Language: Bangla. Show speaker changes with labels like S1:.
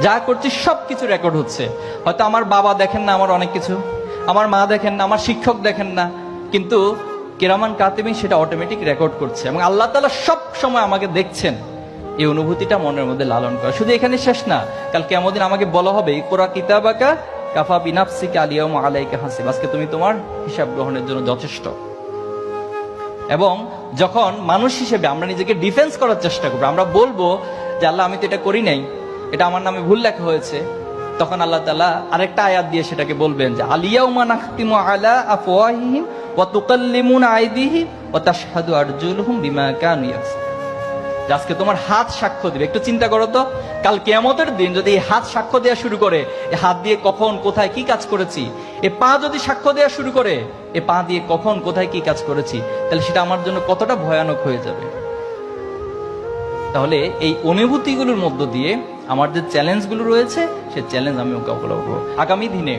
S1: যা করছি সবকিছু রেকর্ড হচ্ছে। হয়তো আমার বাবা দেখেন না আমার অনেক কিছু, আমার মা দেখেন না, আমার শিক্ষক দেখেন না, কিন্তু কিরামান কাতিবিন সেটা অটোমেটিক রেকর্ড করছে এবং আল্লাহ তাআলা সব সময় আমাকে দেখছেন। এই অনুভূতিটা মনের মধ্যে লালন করা। শুধু এখানে শেষ না, কাল কিয়ামত দিন আমাকে বলা হবে ইকরা কিতাবাকা কাফা বিনাফসিকা আলিয়াউমা আলাইকা হাসিব, আজকে তুমি তোমার হিসাব গ্রহণের জন্য যথেষ্ট। এবং যখন মানুষ হিসেবে আমরা নিজেকে ডিফেন্স করার চেষ্টা করবো, আমরা বলবো যে আল্লাহ আমি তো এটা করি নাই, এটা আমার নামে ভুল লেখা হয়েছে, তখন আল্লাহ তাআলা আরেকটা আয়াত দিয়ে সেটাকে বলবেন যে আলিয়াউমা নাখতিমু আলা আফওয়াহিহিম ওয়া তুকাল্লিমুনা আইদিহিম ওয়া তাশহাদু আরজুলুহুম বিমা কানু ইয়াকসিবুন। আজকে তোমার হাত সাক্ষ্য দিবে। একটু চিন্তা করো তো, কাল কিয়ামতের দিন যদি এই হাত সাক্ষ্য দেওয়া শুরু করে, এই হাত দিয়ে কখন কোথায় কি কাজ করেছি, এ পা যদি সাক্ষ্য দেওয়া শুরু করে, এ পা দিয়ে কখন কোথায় কি কাজ করেছি, তাহলে সেটা আমার জন্য কতটা ভয়ানক হয়ে যাবে। তাহলে এই অনুভূতিগুলোর মধ্য দিয়ে আমার যে চ্যালেঞ্জগুলো রয়েছে, সে চ্যালেঞ্জ আমি মোকাবেলা করবো আগামী দিনে।